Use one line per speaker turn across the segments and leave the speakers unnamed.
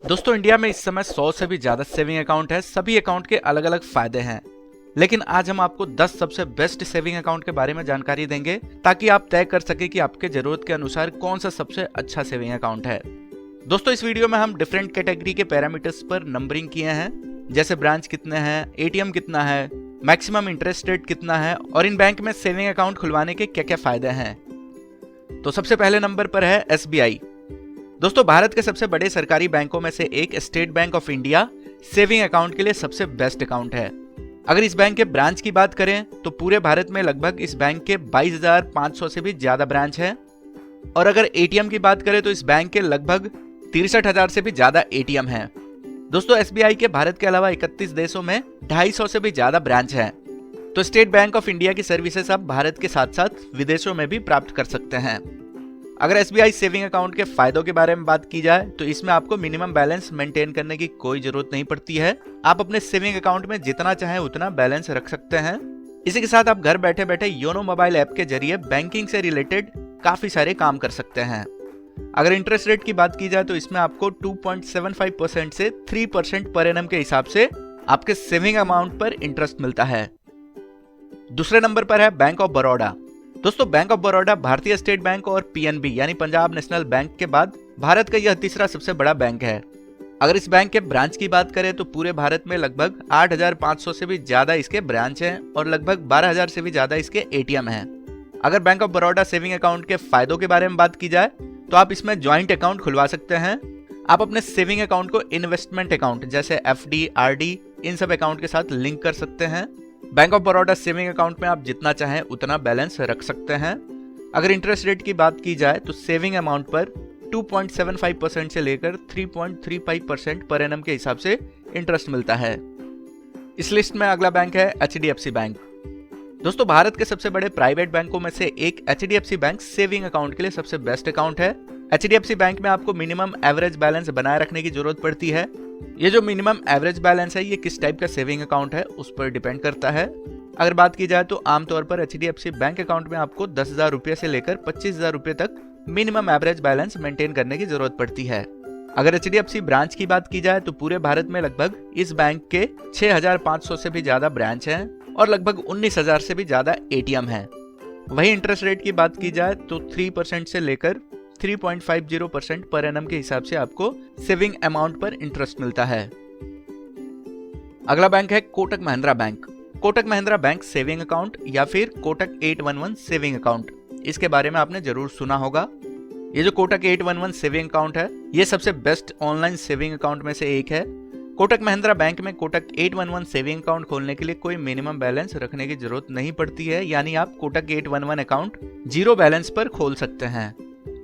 दोस्तों इंडिया में इस समय 100 से भी ज्यादा सेविंग अकाउंट है। सभी अकाउंट के अलग अलग फायदे हैं, लेकिन आज हम आपको 10 सबसे बेस्ट सेविंग अकाउंट के बारे में जानकारी देंगे ताकि आप तय कर सके कि आपके जरूरत के अनुसार कौन सा सबसे अच्छा सेविंग अकाउंट है। दोस्तों इस वीडियो में हम डिफरेंट कैटेगरी के पैरामीटर्स पर नंबरिंग किए हैं, जैसे ब्रांच कितने हैं, एटीएम कितना है, मैक्सिमम इंटरेस्ट रेट कितना है और इन बैंक में सेविंग अकाउंट खुलवाने के क्या क्या फायदे हैं। तो सबसे पहले नंबर पर है एसबीआई। दोस्तों भारत के सबसे बड़े सरकारी बैंकों में से एक state bank of India saving account के लिए सबसे बेस्ट अकाउंट है। अगर इस बैंक के ब्रांच की बात करें तो पूरे भारत में लगभग इस बैंक के 22,500 से भी ज्यादा ब्रांच है और अगर एटीएम की बात करें तो इस बैंक के लगभग 63,000 से भी ज्यादा एटीएम हैं। दोस्तों एसबीआई के भारत के अलावा 31 देशों में 250 से भी ज्यादा ब्रांच है। तो स्टेट बैंक ऑफ इंडिया की सर्विसेज आप भारत के साथ साथ विदेशों में भी प्राप्त कर सकते हैं। अगर एसबीआई सेविंग अकाउंट के फायदों के बारे में बात की जाए तो इसमें आपको मिनिमम बैलेंस मेंटेन करने की कोई जरूरत नहीं पड़ती है। आप अपने सेविंग अकाउंट में जितना चाहें उतना बैलेंस रख सकते हैं। इसी के साथ आप घर बैठे बैठे योनो मोबाइल ऐप के जरिए बैंकिंग से रिलेटेड काफी सारे काम कर सकते हैं। अगर इंटरेस्ट रेट की बात की जाए तो इसमें आपको 2.75% से 3% पर एनम के हिसाब से आपके सेविंग अमाउंट पर इंटरेस्ट मिलता है। दूसरे नंबर पर है बैंक ऑफ बड़ौदा। दोस्तों बैंक ऑफ बड़ौदा भारतीय स्टेट बैंक और पीएनबी यानी पंजाब नेशनल बैंक के बाद भारत का यह तीसरा सबसे बड़ा बैंक है। अगर इस बैंक के ब्रांच की बात करें तो पूरे भारत में लगभग 8,500 से भी ज्यादा इसके ब्रांच हैं और लगभग 12,000 से भी ज्यादा इसके एटीएम हैं। अगर bank of Baroda saving account के फायदों के बारे में बात की जाए तो आप इसमें ज्वाइंट अकाउंट खुलवा सकते हैं। आप अपने सेविंग अकाउंट को इन्वेस्टमेंट अकाउंट जैसे एफडी, आरडी इन सब अकाउंट के साथ लिंक कर सकते हैं। Bank of Baroda saving account में आप जितना चाहें उतना बैलेंस रख सकते हैं। अगर इंटरेस्ट रेट की बात की जाए तो सेविंग अमाउंट पर 2.75% से लेकर 3.35% पर एनम के हिसाब से इंटरेस्ट मिलता है। इस लिस्ट में अगला बैंक है एचडीएफसी बैंक। दोस्तों भारत के सबसे बड़े प्राइवेट बैंकों में से एक एचडीएफसी बैंक सेविंग अकाउंट के लिए सबसे बेस्ट अकाउंट है। एचडीएफसी बैंक में आपको मिनिमम एवरेज बैलेंस बनाए रखने की जरूरत पड़ती है। ये जो मिनिमम एवरेज बैलेंस है ये किस टाइप का सेविंग अकाउंट है उस पर डिपेंड करता है। अगर बात की जाए तो आमतौर पर एचडीएफसी बैंक अकाउंट में आपको 10,000 रुपये से लेकर 25,000 रुपये तक मिनिमम एवरेज बैलेंस मेंटेन करने की जरूरत पड़ती है। अगर एचडीएफसी ब्रांच की बात की जाए तो पूरे भारत में लगभग इस बैंक के 6,500 से भी ज्यादा ब्रांच हैं और लगभग 19,000 से भी ज्यादा एटीएम हैं। वही इंटरेस्ट रेट की बात की जाए तो 3% से लेकर 3.50% पर एनम के हिसाब से आपको सेविंग अमाउंट पर इंटरेस्ट मिलता है। अगला बैंक है Kotak Mahindra bank. Kotak Mahindra bank saving account या फिर कोटक 811 सेविंग अकाउंट, इसके बारे में आपने जरूर सुना होगा। ये जो कोटक 811 सेविंग अकाउंट है ये सबसे बेस्ट ऑनलाइन सेविंग अकाउंट में से एक है। कोटक महिंद्रा बैंक में कोटक 811 सेविंग अकाउंट खोलने के लिए कोई मिनिमम बैलेंस रखने की जरूरत नहीं पड़ती है, यानी आप कोटक 811 अकाउंट जीरो बैलेंस पर खोल सकते हैं।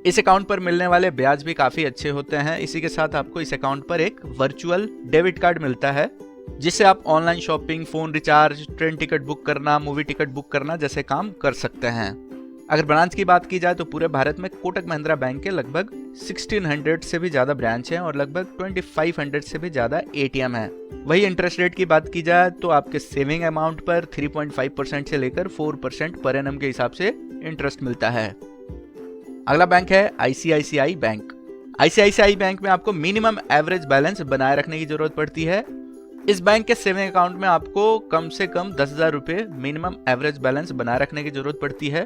इस अकाउंट पर मिलने वाले ब्याज भी काफी अच्छे होते हैं। इसी के साथ आपको इस अकाउंट पर एक वर्चुअल डेबिट कार्ड मिलता है जिससे आप online shopping, phone recharge, train ticket book करना, मूवी टिकट बुक करना जैसे काम कर सकते हैं। अगर ब्रांच की बात की जाए तो पूरे भारत में कोटक महिंद्रा बैंक के लगभग 1600 से भी ज्यादा ब्रांच हैं और लगभग 2500 से भी ज्यादा एटीएम है। वही इंटरेस्ट रेट की बात की जाए तो आपके सेविंग अमाउंट पर 3.5% से लेकर 4% पर एनम के हिसाब से इंटरेस्ट मिलता है। अगला बैंक है आईसीआईसीआई बैंक। आईसीआईसीआई बैंक में आपको मिनिमम एवरेज बैलेंस बनाए रखने की जरूरत पड़ती है। इस बैंक के सेविंग अकाउंट में आपको कम से कम 10,000 रुपये मिनिमम एवरेज बैलेंस बनाए रखने की जरूरत पड़ती है।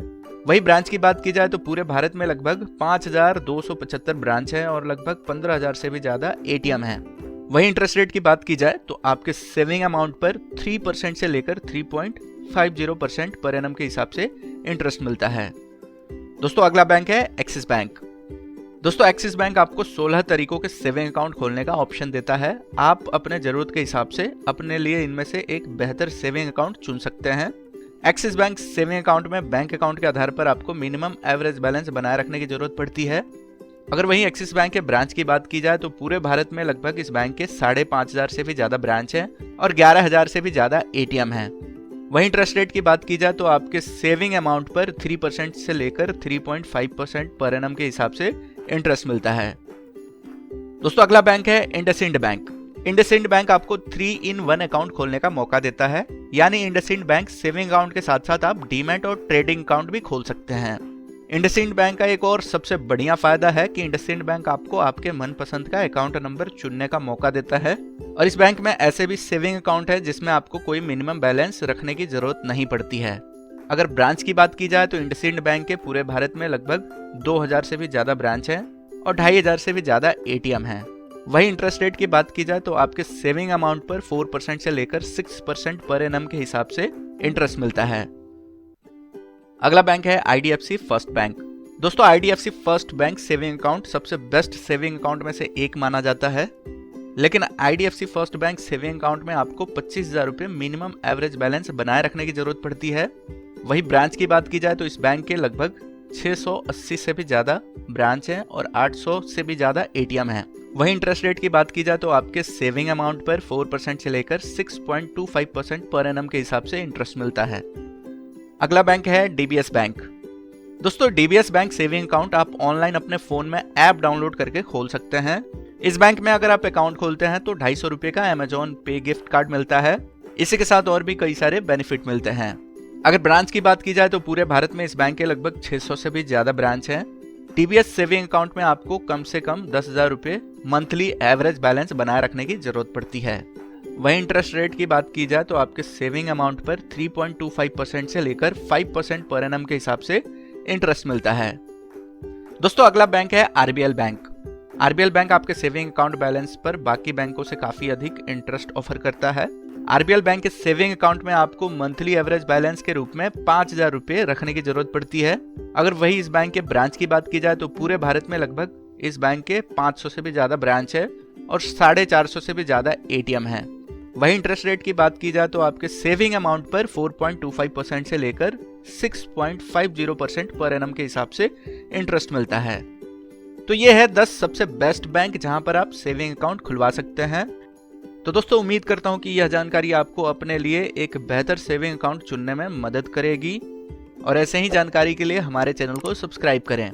वही ब्रांच की बात की जाए तो पूरे भारत में लगभग 5,275 ब्रांच है और लगभग 15,000 से भी ज्यादा एटीएम है। वही इंटरेस्ट रेट की बात की जाए तो आपके सेविंग अमाउंट पर 3% से लेकर 3.50% पर एनम के हिसाब से इंटरेस्ट मिलता है। दोस्तों अगला बैंक है एक्सिस बैंक। दोस्तों एक्सिस बैंक आपको 16 तरीकों के सेविंग अकाउंट खोलने का ऑप्शन देता है। आप अपने जरूरत के हिसाब से अपने लिए इनमें से एक बेहतर सेविंग अकाउंट चुन सकते हैं। एक्सिस बैंक सेविंग अकाउंट में बैंक अकाउंट के आधार पर आपको मिनिमम एवरेज बैलेंस बनाए रखने की जरूरत पड़ती है। अगर वहीं एक्सिस बैंक के ब्रांच की बात की जाए तो पूरे भारत में लगभग इस बैंक के 5,500 से भी ज्यादा ब्रांच हैं और 11,000 से भी ज्यादा एटीएम हैं। वहीं इंटरेस्ट रेट की बात की जाए तो आपके सेविंग अमाउंट पर 3% से लेकर 3.5% पर एनम के हिसाब से इंटरेस्ट मिलता है। दोस्तों अगला बैंक है इंडसइंड बैंक। इंडसइंड बैंक आपको 3-in-1 अकाउंट खोलने का मौका देता है, यानी इंडसइंड बैंक सेविंग अकाउंट के साथ साथ आप डीमैट और ट्रेडिंग अकाउंट भी खोल सकते हैं। इंडसइंड बैंक का एक और सबसे बढ़िया फायदा है कि इंडसइंड बैंक आपको आपके मनपसंद का अकाउंट नंबर चुनने का मौका देता है और इस बैंक में ऐसे भी सेविंग अकाउंट है जिसमें आपको कोई मिनिमम बैलेंस रखने की जरूरत नहीं पड़ती है। अगर ब्रांच की बात की जाए तो इंडसइंड बैंक के पूरे भारत में लगभग 2000 से भी ज्यादा ब्रांच है और 2500 से भी ज्यादा एटीएम है। वही इंटरेस्ट रेट की बात की जाए तो आपके सेविंग अमाउंट पर 4% से लेकर 6% पर एनम के हिसाब से इंटरेस्ट मिलता है। अगला बैंक है आईडीएफसी फर्स्ट बैंक। दोस्तों IDFC first bank saving account सबसे बेस्ट सेविंग अकाउंट में से एक माना जाता है, लेकिन IDFC first bank saving account में आपको 25,000 रुपए मिनिमम एवरेज बैलेंस बनाए रखने की जरूरत पड़ती है। वही ब्रांच की बात की जाए तो इस बैंक के लगभग 680 से भी ज्यादा ब्रांच है और 800 से भी ज्यादा एटीएम है। वही इंटरेस्ट रेट की बात की जाए तो आपके सेविंग अमाउंट पर 4% से लेकर 6.25% पर एनम के हिसाब से इंटरेस्ट मिलता है। अगला बैंक है डीबीएस बैंक। दोस्तों डीबीएस बैंक सेविंग अकाउंट आप ऑनलाइन अपने फोन में ऐप डाउनलोड करके खोल सकते हैं। इस बैंक में अगर आप अकाउंट खोलते हैं तो 250 रुपए का अमेजॉन पे गिफ्ट कार्ड मिलता है। इसी के साथ और भी कई सारे बेनिफिट मिलते हैं। अगर ब्रांच की बात की जाए तो पूरे भारत में इस बैंक के लगभग 600 से भी ज्यादा ब्रांच हैं। डीबीएस सेविंग अकाउंट में आपको कम से कम 10,000 रुपए मंथली एवरेज बैलेंस बनाए रखने की जरूरत पड़ती है। वही इंटरेस्ट रेट की बात की जाए तो आपके सेविंग अमाउंट पर 3.25% से लेकर 5% पर एनम के हिसाब से इंटरेस्ट मिलता है। दोस्तों अगला बैंक है आरबीएल बैंक। आरबीएल बैंक आपके सेविंग अकाउंट बैलेंस पर बाकी बैंकों से काफी अधिक इंटरेस्ट ऑफर करता है। आरबीएल बैंक के सेविंग अकाउंट में आपको मंथली एवरेज बैलेंस के रूप में 5,000 रुपए रखने की जरूरत पड़ती है। अगर वही इस बैंक के ब्रांच की बात की जाए तो पूरे भारत में लगभग इस बैंक के 500 से भी ज्यादा ब्रांच है और 450 से भी ज्यादा एटीएम है। वही इंटरेस्ट रेट की बात की जाए तो आपके सेविंग अमाउंट पर 4.25% से लेकर 6.50% पर एनम के हिसाब से इंटरेस्ट मिलता है। तो ये है 10 सबसे बेस्ट बैंक जहां पर आप सेविंग अकाउंट खुलवा सकते हैं। तो दोस्तों उम्मीद करता हूं कि यह जानकारी आपको अपने लिए एक बेहतर सेविंग अकाउंट चुनने में मदद करेगी और ऐसे ही जानकारी के लिए हमारे चैनल को सब्सक्राइब करें।